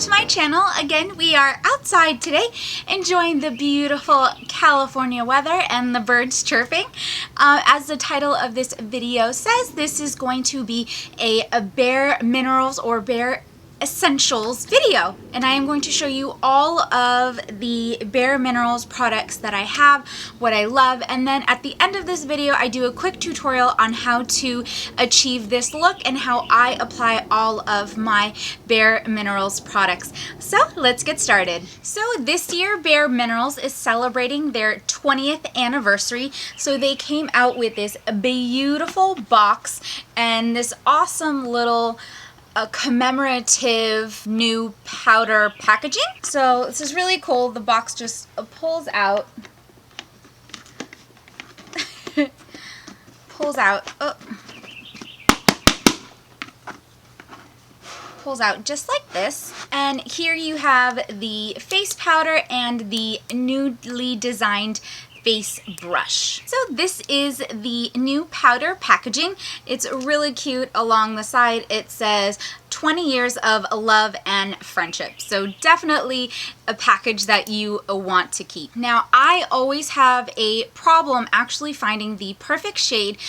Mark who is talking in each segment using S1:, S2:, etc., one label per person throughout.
S1: to my channel. Again, we are outside today enjoying the beautiful California weather and the birds chirping. As the title of this video says, this is going to be a Bare Minerals or Bare Essentials video, and I am going to show you all of the Bare Minerals products that I have, what I love, and then at the end of this video I do a quick tutorial on how to achieve this look and how I apply all of my Bare Minerals products. So let's get started. So this year Bare Minerals is celebrating their 20th anniversary, so they came out with this beautiful box and this awesome little commemorative new powder packaging. So this is really cool. The box just pulls out. Pulls out. Oh. Pulls out just like this. And here you have the face powder and the newly designed face brush. So this is the new powder packaging. It's really cute. Along the side it says 20 years of love and friendship. So definitely a package that you want to keep. Now I always have a problem actually finding the perfect shade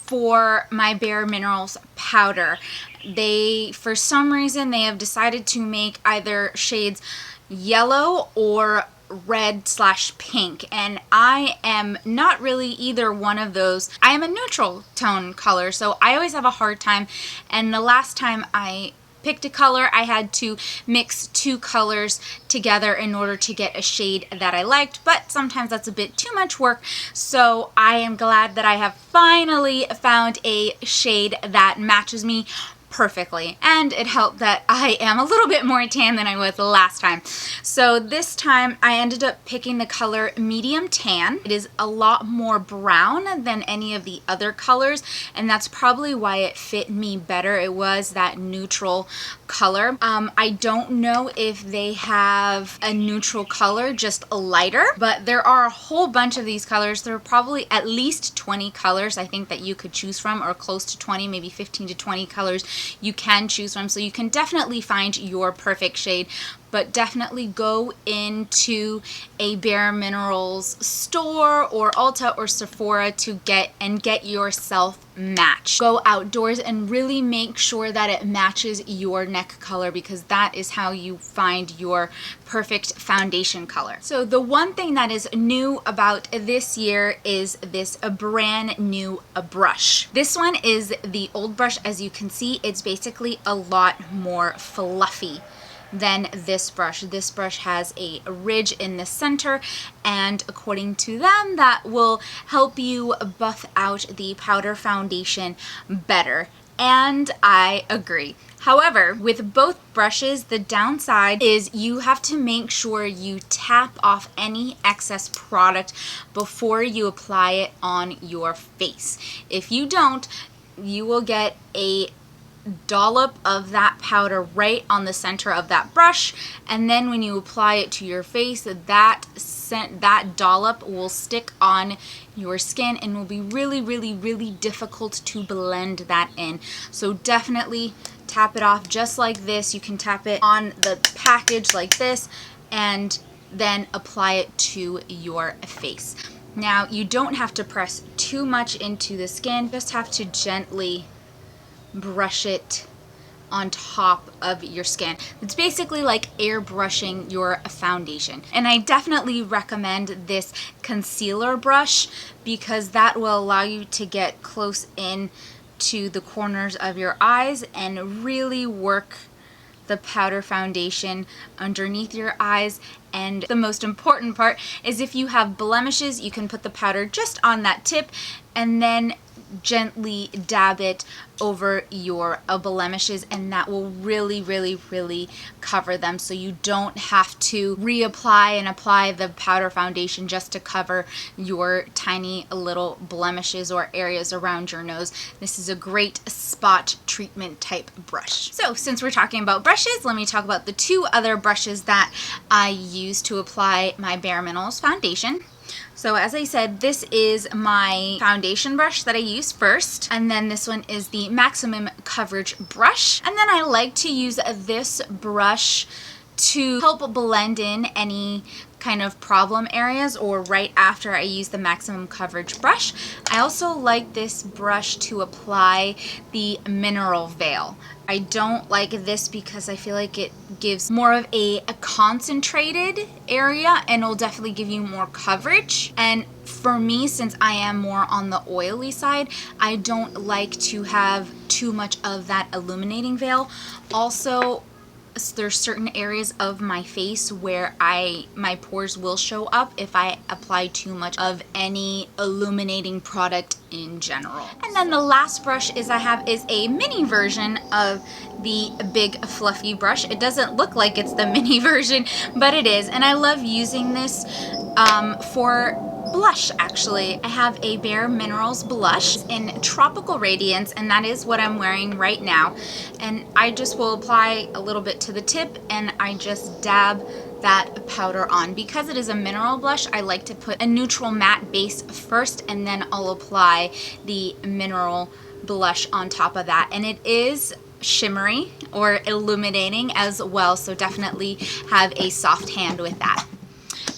S1: for my Bare Minerals powder. For some reason they have decided to make either shades yellow or red/pink, and I am not really either one of those. I am a neutral tone color, so I always have a hard time, and the last time I picked a color I had to mix two colors together in order to get a shade that I liked, but sometimes that's a bit too much work, so I am glad that I have finally found a shade that matches me perfectly, and it helped that I am a little bit more tan than I was the last time. So this time I ended up picking the color medium tan. It is a lot more brown than any of the other colors, and that's probably why it fit me better. It was that neutral color. I don't know if they have a neutral color, just a lighter, but there are a whole bunch of these colors. There are probably at least 20 colors I think that you could choose from, or close to 20, maybe 15 to 20 colors you can choose from, so you can definitely find your perfect shade. But definitely go into a Bare Minerals store or Ulta or Sephora to get yourself matched. Go outdoors and really make sure that it matches your neck color, because that is how you find your perfect foundation color. So the one thing that is new about this year is this brand new brush. This one is the old brush. As you can see, it's basically a lot more fluffy than this brush. This brush has a ridge in the center, and according to them that will help you buff out the powder foundation better, and I agree. However, with both brushes, the downside is you have to make sure you tap off any excess product before you apply it on your face. If you don't, you will get a dollop of that powder right on the center of that brush, and then when you apply it to your face, that dollop will stick on your skin and will be really difficult to blend that in. So definitely tap it off just like this. You can tap it on the package like this and then apply it to your face. Now you don't have to press too much into the skin, just have to gently brush it on top of your skin. It's basically like airbrushing your foundation. And I definitely recommend this concealer brush, because that will allow you to get close in to the corners of your eyes and really work the powder foundation underneath your eyes. And the most important part is if you have blemishes, you can put the powder just on that tip and then gently dab it over your blemishes, and that will really cover them, so you don't have to reapply and apply the powder foundation just to cover your tiny little blemishes or areas around your nose. This is a great spot treatment type brush. So since we're talking about brushes, let me talk about the two other brushes that I use to apply my Bare Minerals foundation. So as I said, this is my foundation brush that I use first, and then this one is the maximum coverage brush. And then I like to use this brush to help blend in any kind of problem areas or right after I use the maximum coverage brush. I also like this brush to apply the mineral veil. I don't like this because I feel like it gives more of a concentrated area and will definitely give you more coverage. And for me, since I am more on the oily side, I don't like to have too much of that illuminating veil. Also, there's certain areas of my face where my pores will show up if I apply too much of any illuminating product in general. And then the last brush I have is a mini version of the big fluffy brush. It doesn't look like it's the mini version, but it is. And I love using this for blush. Actually, I have a BareMinerals blush in Tropical Radiance, and that is what I'm wearing right now. And I just will apply a little bit to the tip, and I just dab that powder on. Because it is a mineral blush, I like to put a neutral matte base first, and then I'll apply the mineral blush on top of that. And it is shimmery or illuminating as well, so definitely have a soft hand with that.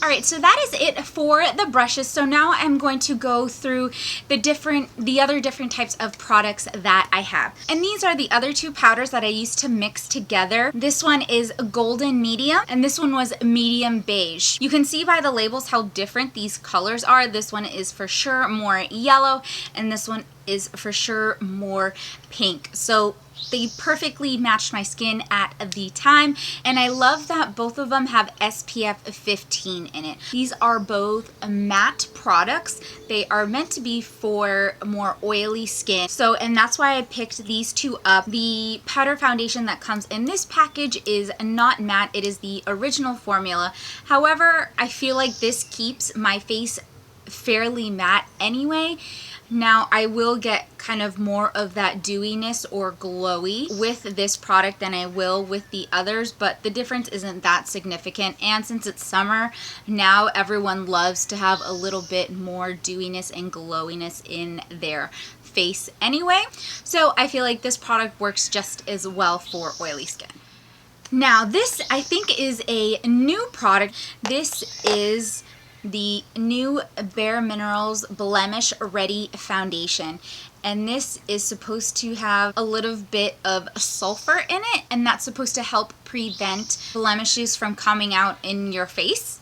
S1: Alright, so that is it for the brushes. So now I'm going to go through the other different types of products that I have. And these are the other two powders that I used to mix together. This one is golden medium, and this one was medium beige. You can see by the labels how different these colors are. This one is for sure more yellow, and this one is for sure more pink. So they perfectly matched my skin at the time, and I love that both of them have SPF 15 in it. These are both matte products. They are meant to be for more oily skin. And that's why I picked these two up. The powder foundation that comes in this package is not matte. It is the original formula. However, I feel like this keeps my face fairly matte anyway. Now, I will get kind of more of that dewiness or glowy with this product than I will with the others, but the difference isn't that significant. And since it's summer, now everyone loves to have a little bit more dewiness and glowiness in their face anyway. So I feel like this product works just as well for oily skin. Now, this I think is a new product. This is the new BareMinerals Blemish Ready Foundation, and this is supposed to have a little bit of sulfur in it, and that's supposed to help prevent blemishes from coming out in your face.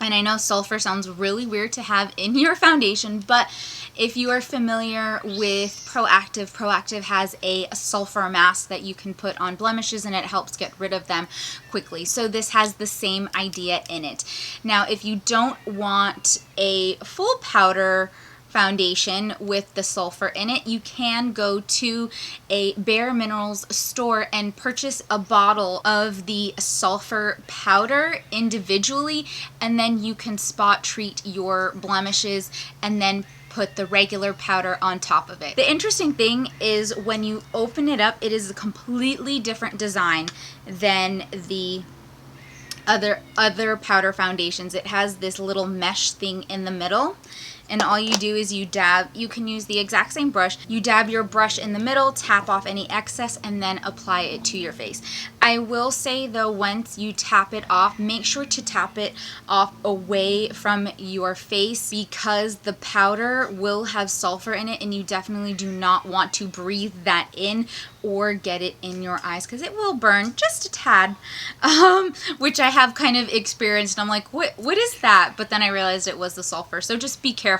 S1: And I know sulfur sounds really weird to have in your foundation, but if you are familiar with Proactive has a sulfur mask that you can put on blemishes, and it helps get rid of them quickly. So this has the same idea in it. Now, if you don't want a full powder foundation with the sulfur in it, you can go to a BareMinerals store and purchase a bottle of the sulfur powder individually, and then you can spot treat your blemishes and then put the regular powder on top of it. The interesting thing is when you open it up, it is a completely different design than the other powder foundations. It has this little mesh thing in the middle, and all you do is you dab. You can use the exact same brush. You dab your brush in the middle, tap off any excess, and then apply it to your face. I will say though, once you tap it off, make sure to tap it off away from your face, because the powder will have sulfur in it, and you definitely do not want to breathe that in or get it in your eyes, because it will burn just a tad, which I have kind of experienced. I'm like, what is that? But then I realized it was the sulfur. So just be careful.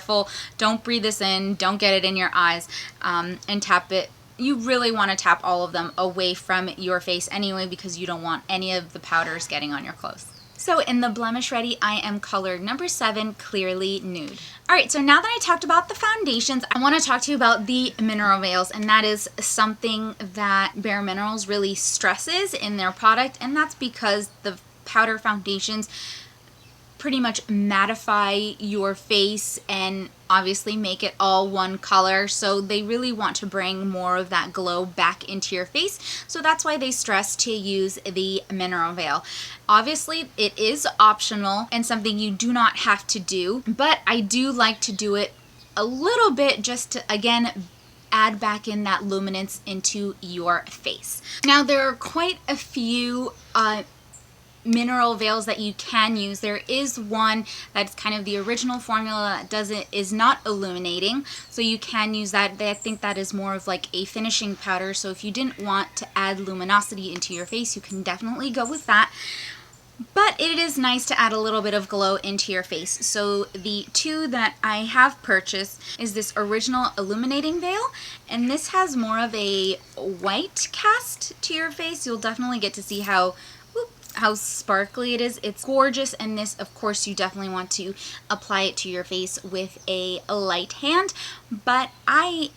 S1: Don't breathe this in. Don't get it in your eyes, and tap it. You really want to tap all of them away from your face anyway, because you don't want any of the powders getting on your clothes. So in the Blemish Ready, I am color number 7, Clearly Nude. Alright, so now that I talked about the foundations, I want to talk to you about the mineral veils, and that is something that BareMinerals really stresses in their product, and that's because the powder foundations pretty much mattify your face and obviously make it all one color, so they really want to bring more of that glow back into your face. So that's why they stress to use the mineral veil. Obviously it is optional and something you do not have to do, but I do like to do it a little bit just to, again, add back in that luminance into your face. Now, there are quite a few mineral veils that you can use. There is one that's kind of the original formula that is not illuminating, so you can use that. I think that is more of like a finishing powder, so if you didn't want to add luminosity into your face, you can definitely go with that. But it is nice to add a little bit of glow into your face. So the two that I have purchased is this original illuminating veil, and this has more of a white cast to your face. You'll definitely get to see how sparkly it is. It's gorgeous, and this, of course, you definitely want to apply it to your face with a light hand, but I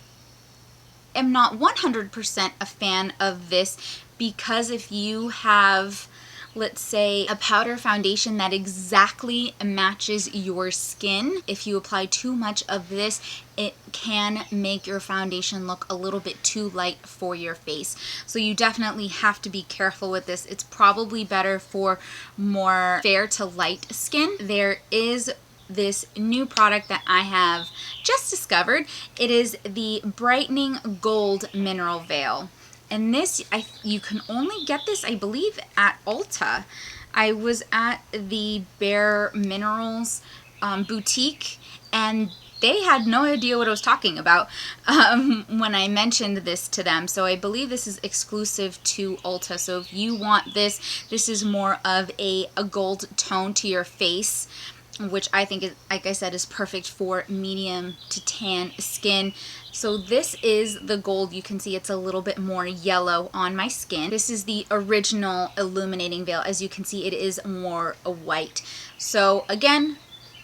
S1: am not 100% a fan of this, because if you have, let's say, a powder foundation that exactly matches your skin, if you apply too much of this, it can make your foundation look a little bit too light for your face. So you definitely have to be careful with this. It's probably better for more fair to light skin. There is this new product that I have just discovered. It is the Brightening Gold Mineral Veil. And this, you can only get this, I believe, at Ulta. I was at the BareMinerals boutique, and they had no idea what I was talking about when I mentioned this to them. So I believe this is exclusive to Ulta. So if you want this, this is more of a gold tone to your face, which I think is, like I said, is perfect for medium to tan skin. So this is the gold. You can see it's a little bit more yellow on my skin. This is the original illuminating veil. As you can see, it is more white. So again,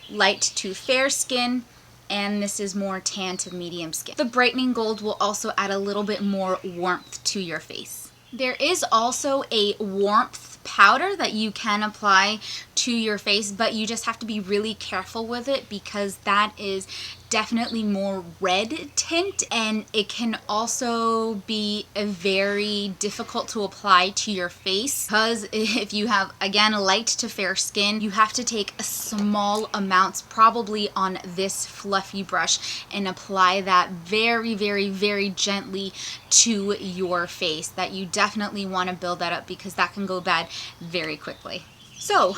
S1: light to fair skin, and this is more tan to medium skin. The Brightening Gold will also add a little bit more warmth to your face. There is also a warmth powder that you can apply to your face, but you just have to be really careful with it, because that is definitely more red tint, and it can also be very difficult to apply to your face, because if you have, again, light to fair skin, you have to take small amounts, probably on this fluffy brush, and apply that very, very, very gently to your face. That you definitely want to build that up, because that can go bad very quickly. So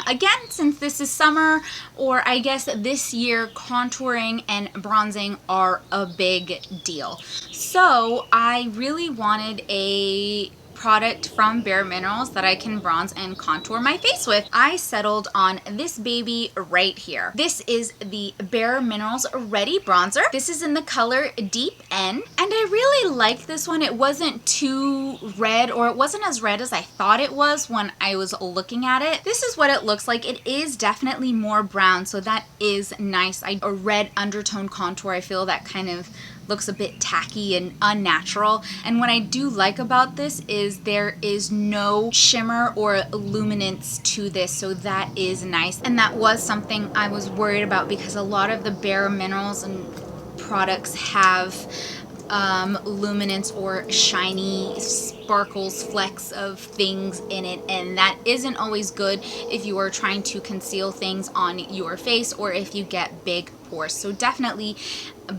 S1: again, since this is summer, or I guess this year, contouring and bronzing are a big deal. So I really wanted a product from BareMinerals that I can bronze and contour my face with. I settled on this baby right here. This is the BareMinerals Ready Bronzer. This is in the color Deep N, and I really liked this one. It wasn't too red, or it wasn't as red as I thought it was when I was looking at it. This is what it looks like. It is definitely more brown, so that is nice. A red undertone contour, I feel that kind of looks a bit tacky and unnatural. And what I do like about this is there is no shimmer or luminance to this, so that is nice. And that was something I was worried about, because a lot of the BareMinerals and products have luminance or shiny sparkles, flecks of things in it, and that isn't always good if you are trying to conceal things on your face, or if you get big pores. So definitely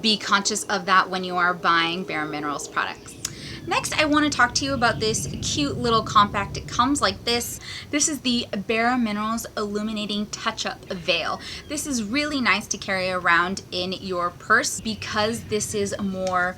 S1: be conscious of that when you are buying BareMinerals products. Next, I want to talk to you about this cute little compact. It comes like this. This is the BareMinerals Illuminating Touch-Up Veil. This is really nice to carry around in your purse, because this is more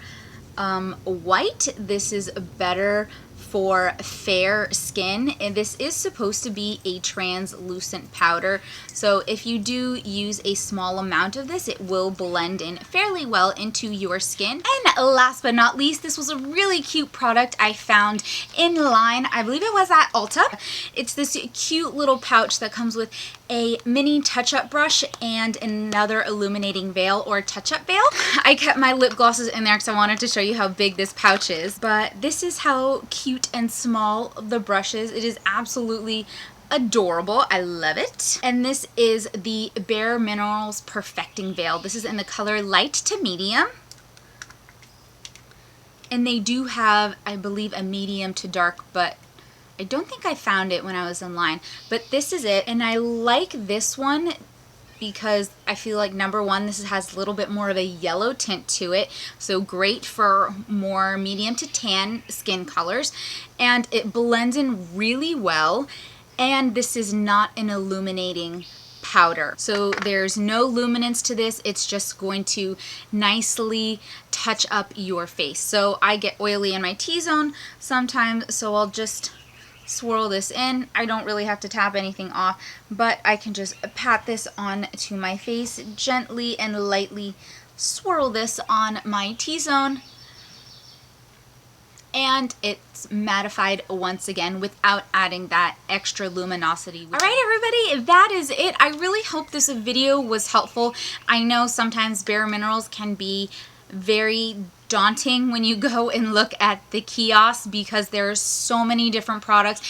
S1: white. This is better for fair skin, and this is supposed to be a translucent powder, so if you do use a small amount of this, it will blend in fairly well into your skin. And last but not least, this was a really cute product I found in line. I believe it was at Ulta. It's this cute little pouch that comes with a mini touch-up brush and another illuminating veil or touch-up veil. I kept my lip glosses in there because I wanted to show you how big this pouch is, but this is how cute and small the brush is. It is absolutely adorable. I love it. And this is the BareMinerals Perfecting Veil. This is in the color light to medium. And they do have, I believe, a medium to dark, but I don't think I found it when I was in line. But this is it, and I like this one because I feel like, number one, this has a little bit more of a yellow tint to it, so great for more medium to tan skin colors, and it blends in really well. And this is not an illuminating powder. So there's no luminance to this. It's just going to nicely touch up your face. So I get oily in my T-zone sometimes, so I'll just swirl this in. I don't really have to tap anything off, but I can just pat this on to my face, gently and lightly swirl this on my T-zone, and it's mattified once again without adding that extra luminosity. All right, everybody, that is it. I really hope this video was helpful. I know sometimes BareMinerals can be very daunting when you go and look at the kiosk because there's so many different products,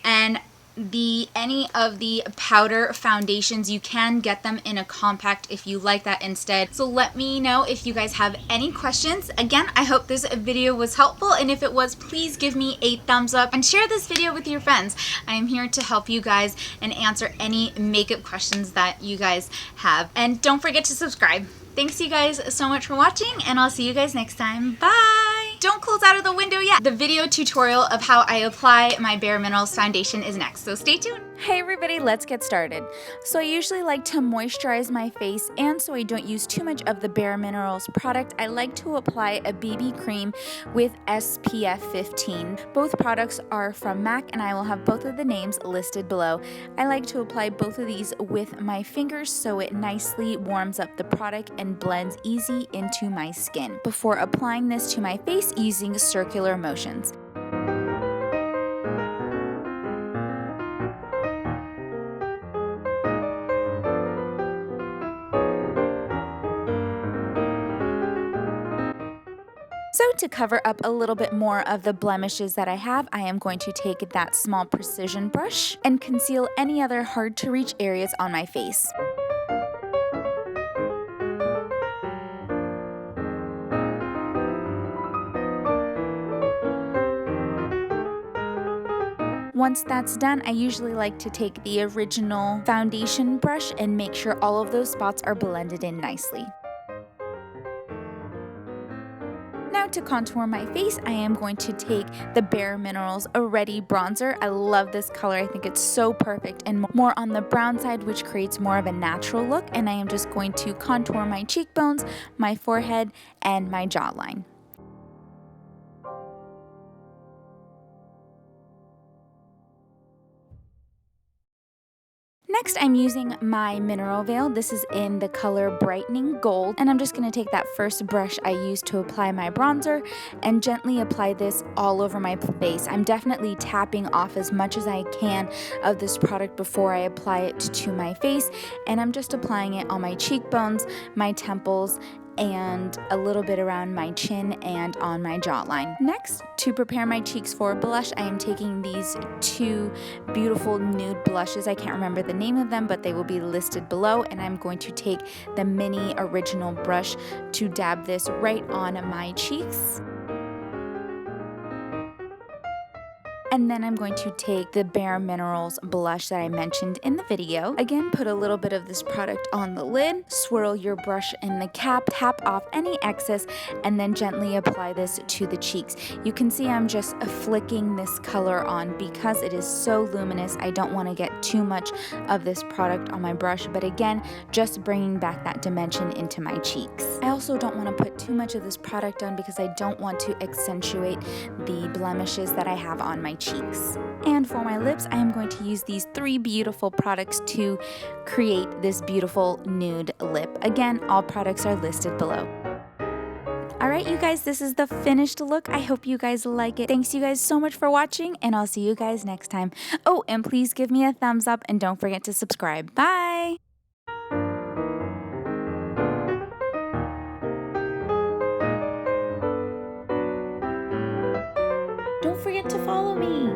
S1: and any of the powder foundations, you can get them in a compact if you like that instead. So let me know if you guys have any questions. Again, I hope this video was helpful, and if it was, please give me a thumbs up and share this video with your friends. I am here to help you guys and answer any makeup questions that you guys have. And don't forget to subscribe. Thanks you guys so much for watching, and I'll see you guys next time. Bye! Don't close out of the window yet. The video tutorial of how I apply my BareMinerals foundation is next, so stay tuned.
S2: Hey everybody, let's get started. So I usually like to moisturize my face, and so I don't use too much of the BareMinerals product, I like to apply a BB cream with SPF 15. Both products are from MAC, and I will have both of the names listed below. I like to apply both of these with my fingers so it nicely warms up the product and blends easy into my skin before applying this to my face using circular motions. So to cover up a little bit more of the blemishes that I have, I am going to take that small precision brush and conceal any other hard to reach areas on my face. Once that's done, I usually like to take the original foundation brush and make sure all of those spots are blended in nicely. Now to contour my face, I am going to take the BareMinerals Already Bronzer. I love this color. I think it's so perfect and more on the brown side, which creates more of a natural look. And I am just going to contour my cheekbones, my forehead, and my jawline. Next, I'm using my mineral veil. This is in the color Brightening Gold, and I'm just going to take that first brush I used to apply my bronzer and gently apply this all over my face. I'm definitely tapping off as much as I can of this product before I apply it to my face, and I'm just applying it on my cheekbones, my temples, and a little bit around my chin and on my jawline. Next, to prepare my cheeks for blush, I am taking these two beautiful nude blushes. I can't remember the name of them, but they will be listed below, and I'm going to take the mini original brush to dab this right on my cheeks. And then I'm going to take the BareMinerals blush that I mentioned in the video. Again, put a little bit of this product on the lid, swirl your brush in the cap, tap off any excess, and then gently apply this to the cheeks. You can see I'm just flicking this color on because it is so luminous. I don't want to get too much of this product on my brush, but again, just bringing back that dimension into my cheeks. I also don't want to put too much of this product on because I don't want to accentuate the blemishes that I have on my cheeks. And for my lips, I am going to use these three beautiful products to create this beautiful nude lip. Again, all products are listed below. Alright you guys, this is the finished look. I hope you guys like it. Thanks you guys so much for watching, and I'll see you guys next time. Oh, and please give me a thumbs up and don't forget to subscribe. Bye! Don't forget to follow me.